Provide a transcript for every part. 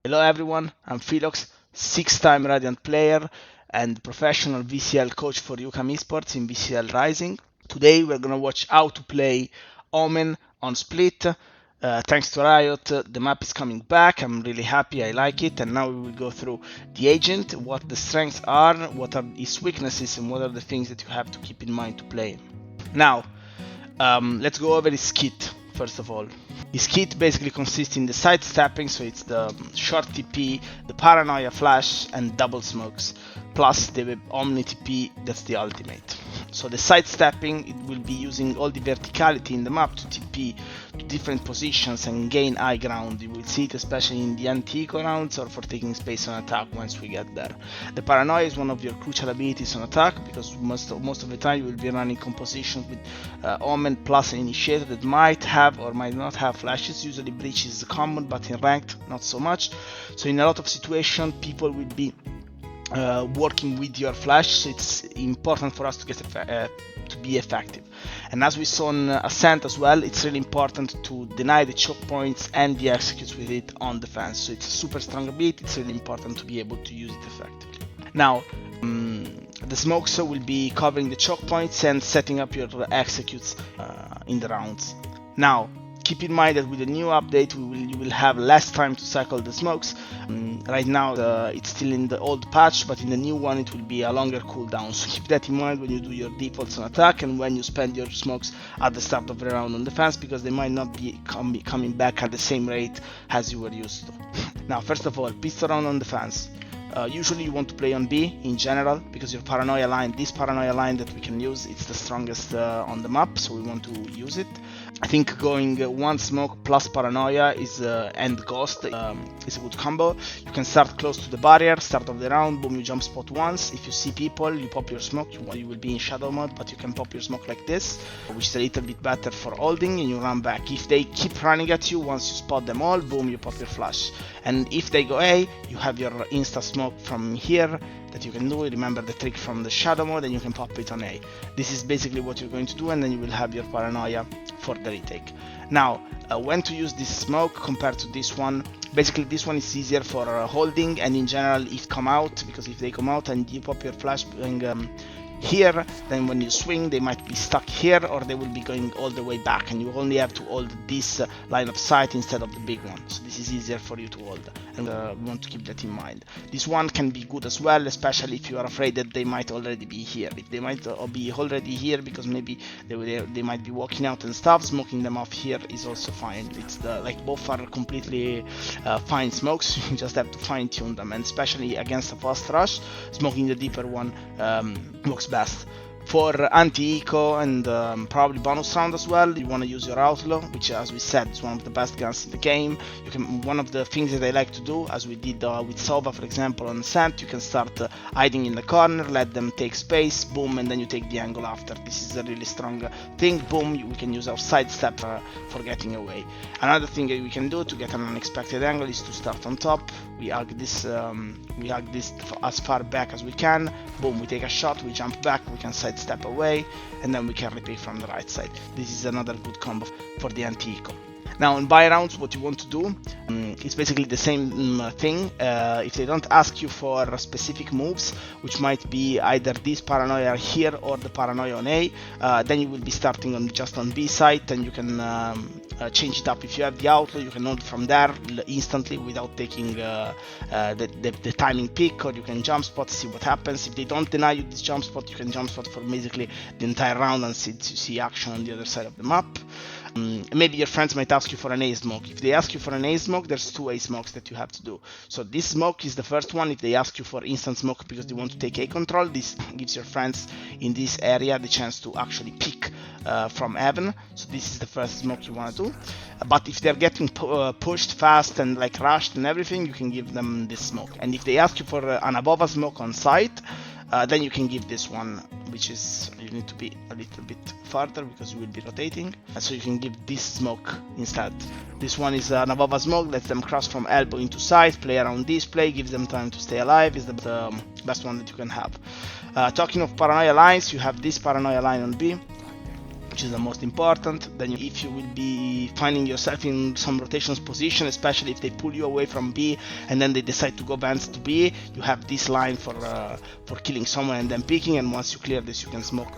Hello everyone, I'm Philox, 6-time Radiant player and professional VCL coach for UCAM Esports in VCL Rising. Today we're gonna watch how to play OMEN on Split. Thanks to Riot, the map is coming back. I'm really happy, I like it. And now we will go through the agent, what the strengths are, what are his weaknesses, and what are the things that you have to keep in mind to play. Now, let's go over his kit first of all. His kit basically consists in the sidestepping, so it's the short TP, the paranoia flash, and double smokes, plus the omni TP, that's the ultimate. So the sidestepping, it will be using all the verticality in the map to TP to different positions and gain high ground. You will see it especially in the anti-eco rounds or for taking space on attack once we get there. The paranoia is one of your crucial abilities on attack because most of the time you will be running compositions with Omen plus an initiator that might have or might not have flashes. Usually breach is common, but in ranked not so much. So in a lot of situations people will be working with your flash, so it's important for us to get to be effective. And as we saw in Ascent as well, it's really important to deny the choke points and the executes with it on defense. So it's a super strong ability, it's really important to be able to use it effectively. Now, the smokes will be covering the choke points and setting up your executes in the rounds. Now, keep in mind that with the new update you will have less time to cycle the smokes. Right now it's still in the old patch, but in the new one it will be a longer cooldown, so keep that in mind when you do your defaults on attack and when you spend your smokes at the start of the round on defense, because they might not be coming back at the same rate as you were used to. Now, first of all, pistol round on defense. Usually you want to play on B in general because your paranoia line, this paranoia line that we can use, it's the strongest on the map, so we want to use it. I think going one smoke plus paranoia is and ghost is a good combo. You can start close to the barrier, start of the round, boom, you jump spot once. If you see people, you pop your smoke. You will be in shadow mode, but you can pop your smoke like this, which is a little bit better for holding, and you run back. If they keep running at you, once you spot them all, boom, you pop your flash. And if they go A, you have your insta smoke from here that you can do. Remember the trick from the shadow mode, and you can pop it on A. This is basically what you're going to do, and then you will have your paranoia for the retake. Now, when to use this smoke compared to this one? Basically, this one is easier for holding, and in general, if come out, because if they come out and you pop your flash here, then when you swing they might be stuck here or they will be going all the way back, and you only have to hold this line of sight instead of the big one, so this is easier for you to hold, and we want to keep that in mind. This one can be good as well, especially if you are afraid that they might already be here. If they might be already here because maybe they might be walking out and stuff, smoking them off here is also fine. It's like both are completely fine smokes. You just have to fine tune them, and especially against a fast rush, smoking the deeper one works best. For anti-eco and probably bonus round as well, you want to use your outlaw, which, as we said, is one of the best guns in the game. You can, one of the things that I like to do, as we did with Sova, for example, on Ascent, you can start hiding in the corner, let them take space, boom, and then you take the angle after. This is a really strong thing. Boom, we can use our sidestep for getting away. Another thing that we can do to get an unexpected angle is to start on top. We hug this as far back as we can. Boom, we take a shot, we jump back, we can sidestep away, and then we can repeat from the right side. This is another good combo for the anti-eco. Now, in buy rounds, what you want to do is basically the same thing. If they don't ask you for specific moves, which might be either this paranoia here or the paranoia on A, then you will be starting just on B side, and you can change it up. If you have the outlaw, you can hold from there instantly without taking the timing pick, or you can jump spot, see what happens. If they don't deny you this jump spot, you can jump spot for basically the entire round and see action on the other side of the map. Maybe your friends might ask you for an A smoke. If they ask you for an A smoke, there's two A smokes that you have to do. So this smoke is the first one. If they ask you for instant smoke because they want to take A control, this gives your friends in this area the chance to actually pick from heaven. So this is the first smoke you want to do. But if they're getting pushed fast and like rushed and everything, you can give them this smoke. And if they ask you for an above smoke on site, then you can give this one, which is, you need to be a little bit farther because you will be rotating, so you can give this smoke instead. This one is an above smoke, lets them cross from elbow into side, play around display, gives them time to stay alive, is the best one that you can have. Talking of paranoia lines, you have this paranoia line on B. which is the most important. Then if you will be finding yourself in some rotations position, especially if they pull you away from B and then they decide to go vents to B, you have this line for killing someone and then picking, and once you clear this you can smoke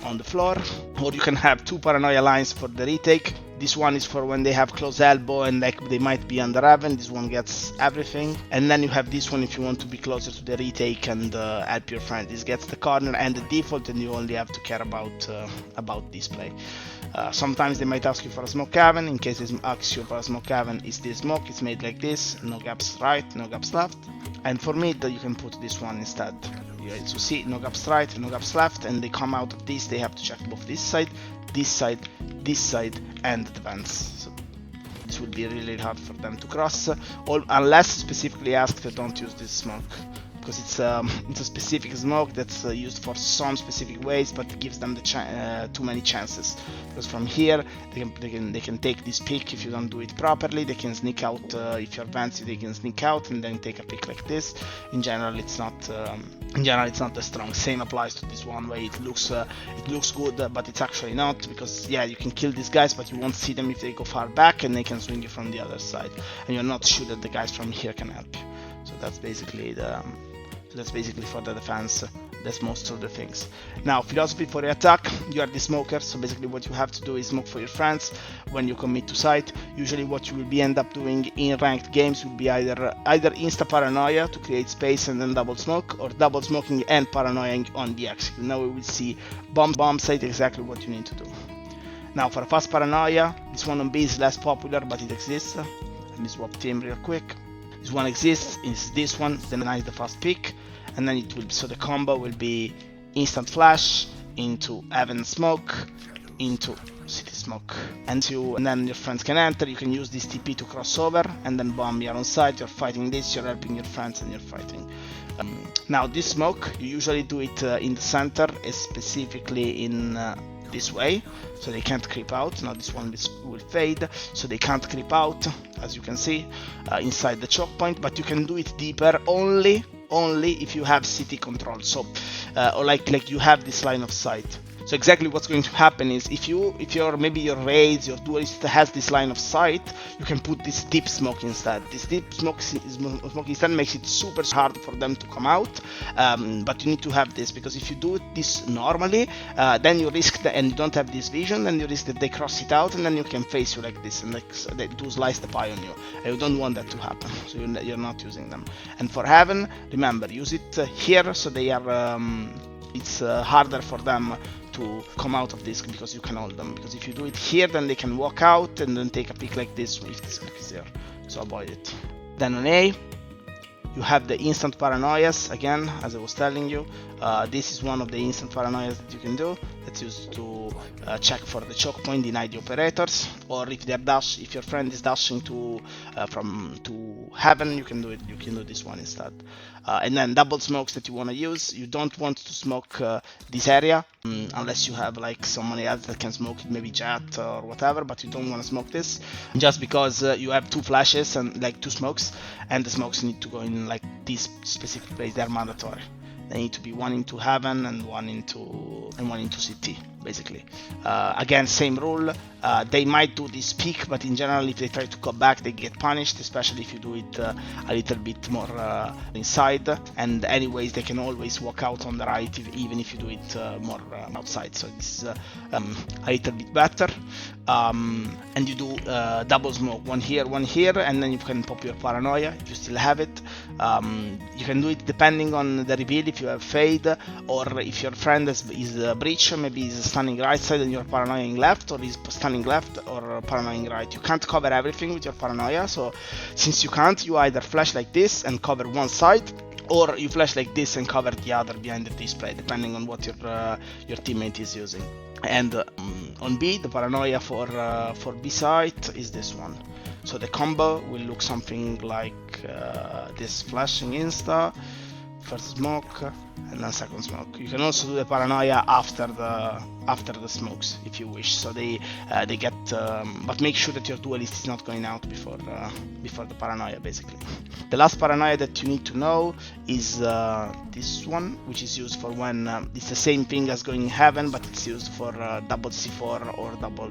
on the floor. Or you can have two paranoia lines for the retake. This one is for when they have close elbow and like they might be under heaven. This one gets everything. And then you have this one if you want to be closer to the retake and help your friend. This gets the corner and the default, and you only have to care about display. Sometimes they might ask you for a smoke heaven. In case they ask you for a smoke heaven, is this smoke? It's made like this, no gaps right, no gaps left. And for me, you can put this one instead. So see, no gaps right, no gaps left, and they come out of this. They have to check both this side, and the vents. So this will be really hard for them to cross, unless specifically asked, don't use this smoke, because it's a specific smoke that's used for some specific ways, but it gives them the too many chances. Because from here they can take this pick if you don't do it properly. They can sneak out if you're fancy. They can sneak out and then take a pick like this. In general, it's not that strong. Same applies to this one way. It looks good, but it's actually not, because yeah, you can kill these guys, but you won't see them if they go far back, and they can swing you from the other side, and you're not sure that the guys from here can help you. So that's basically for the defense. That's most of the things. Now, philosophy for your attack. You are the smoker, so basically what you have to do is smoke for your friends when you commit to site. Usually what you will end up doing in ranked games will be either insta paranoia to create space and then double smoke, or double smoking and paranoiaing on the execute. Now we will see bomb site exactly what you need to do. Now for a fast paranoia, this one on B is less popular, but it exists. Let me swap team real quick. This one exists, is this one, then I the fast pick, and then it will, so the combo will be instant flash into heaven smoke into city smoke, and then your friends can enter. You can use this TP to cross over and then bomb. You're on site, you're fighting this, you're helping your friends, and you're fighting. Now this smoke, you usually do it in the center, specifically in this way, so they can't creep out. Now this one will fade, so they can't creep out, as you can see, inside the choke point, but you can do it deeper only if you have city control, so or like you have this line of sight. So exactly what's going to happen is if maybe your raids, your duelist has this line of sight, you can put this deep smoke instead. This deep smoke instead makes it super hard for them to come out, but you need to have this, because if you do this normally, then you risk and you don't have this vision, then you risk that they cross it out, and then you can face you like this, and like they do slice the pie on you, and you don't want that to happen, so you're not using them. And for heaven, remember, use it here, so they are it's harder for them to come out of this, because you can hold them. Because if you do it here, then they can walk out and then take a pick like this if this pick is there, so avoid it. Then on A, you have the instant paranoias again, as I was telling you. This is one of the instant paranoias that you can do. That's used to check for the choke point, deny the operators, or if your friend is dashing to heaven, you can do it. You can do this one instead. And then double smokes that you want to use. You don't want to smoke this area unless you have like somebody else that can smoke it, maybe Jet or whatever. But you don't want to smoke this just because you have two flashes and like two smokes, and the smokes need to go in like this specific place. They're mandatory. They need to be one into heaven and one into CT, basically. Again, same rule. They might do this peak, but in general, if they try to come back, they get punished, especially if you do it a little bit more inside. And anyways, they can always walk out on the right, even if you do it more outside. So this is a little bit better. And you do double smoke, one here, and then you can pop your paranoia if you still have it. You can do it depending on the reveal, if you have fade, or if your friend is breach, maybe he's standing right side and you're paranoiaing left, or he's standing left or paranoiaing right. You can't cover everything with your paranoia, so since you can't, you either flash like this and cover one side, or you flash like this and cover the other behind the display, depending on what your teammate is using. And on B, the paranoia for B site is this one. So the combo will look something like this: flashing insta, first smoke and then second smoke. You can also do the paranoia after the smokes if you wish. So they get, but make sure that your duelist is not going out before the paranoia, basically. The last paranoia that you need to know is this one, which is used for when it's the same thing as going in heaven, but it's used for double C4 or double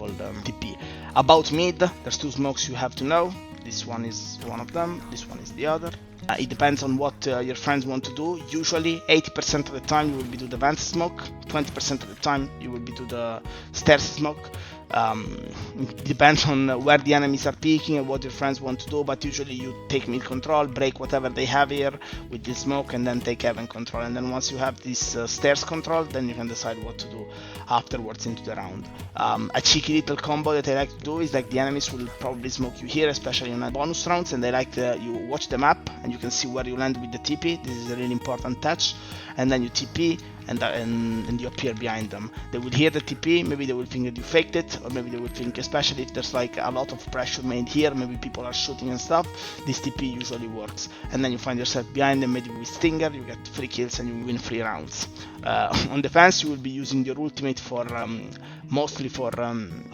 TP. About mid, there's two smokes you have to know. This one is one of them, this one is the other. It depends on what your friends want to do. Usually 80% of the time you will be do the vent smoke, 20% of the time you will be do the stairs smoke. It depends on where the enemies are peeking and what your friends want to do, but usually you take mid control, break whatever they have here with this smoke, and then take heaven control. And then once you have this stairs control, then you can decide what to do afterwards into the round. A cheeky little combo that I like to do is like the enemies will probably smoke you here, especially in bonus rounds, and they like you watch the map and you can see where you land with the TP. This is a really important touch. And then you TP and you appear behind them. They will hear the TP, maybe they will think that you faked it, or maybe they will think, especially if there's like a lot of pressure made here, maybe people are shooting and stuff, this TP usually works. And then you find yourself behind them, maybe with Stinger, you get 3 kills and you win 3 rounds. On defense, you will be using your ultimate for mostly for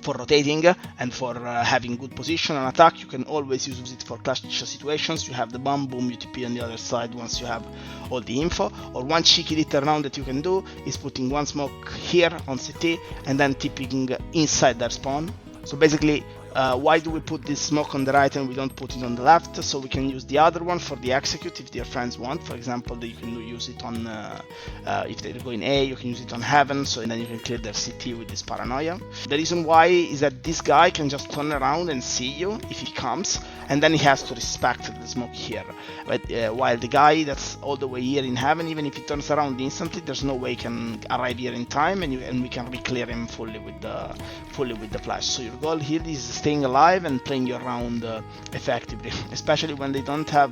rotating and for having good position. On attack, you can always use it for clutch situations. You have the bomb, boom, you TP on the other side once you have all the info. Or one cheeky little round that you can do is putting one smoke here on CT and then TPing inside their spawn. So basically, why do we put this smoke on the right and we don't put it on the left? So we can use the other one for the execute if your friends want. For example, you can use it on, if they're going A, you can use it on heaven, so then you can clear their CT with this paranoia. The reason why is that this guy can just turn around and see you if he comes, and then he has to respect the smoke here. But while the guy that's all the way here in heaven, even if he turns around instantly, there's no way he can arrive here in time, and we can re-clear him fully with the flash. So your goal here is staying alive and playing your round effectively, especially when they don't have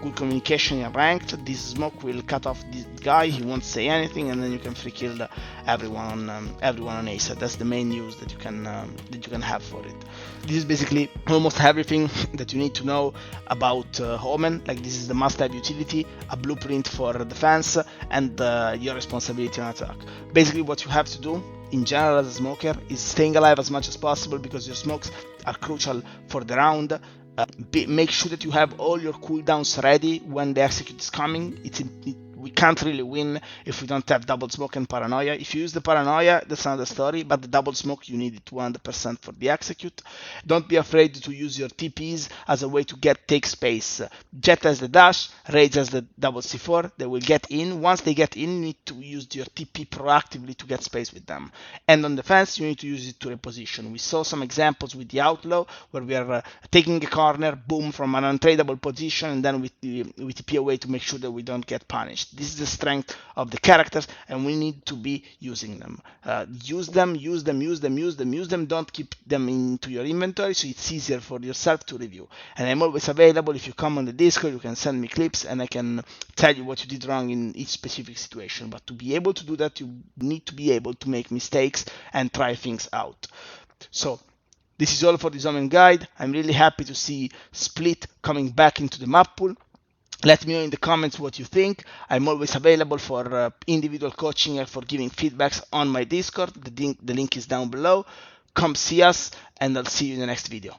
good communication in ranked. This smoke will cut off this guy, he won't say anything, and then you can free kill everyone on ace. That's the main use that you can have for it. This is basically almost everything that you need to know about OMEN. Like, this is the must-have utility, a blueprint for defense, and your responsibility on attack. Basically, what you have to do in general as a smoker is staying alive as much as possible, because your smokes are crucial for the round. Make sure that you have all your cooldowns ready when the execute is coming. We can't really win if we don't have double smoke and paranoia. If you use the paranoia, that's another story, but the double smoke, you need it 100% for the execute. Don't be afraid to use your TPs as a way to take space. Jet has the dash, Rage has the double C4, they will get in. Once they get in, you need to use your TP proactively to get space with them. And on defense, you need to use it to reposition. We saw some examples with the Outlaw, where we are taking a corner, boom, from an untradeable position, and then we TP away to make sure that we don't get punished. This is the strength of the characters, and we need to be using them. Use them. Don't keep them into your inventory, so it's easier for yourself to review. And I'm always available. If you come on the Discord, you can send me clips, and I can tell you what you did wrong in each specific situation. But to be able to do that, you need to be able to make mistakes and try things out. So this is all for this OMEN guide. I'm really happy to see Split coming back into the map pool. Let me know in the comments what you think. I'm always available for individual coaching and for giving feedbacks on my Discord. The link is down below. Come see us, and I'll see you in the next video.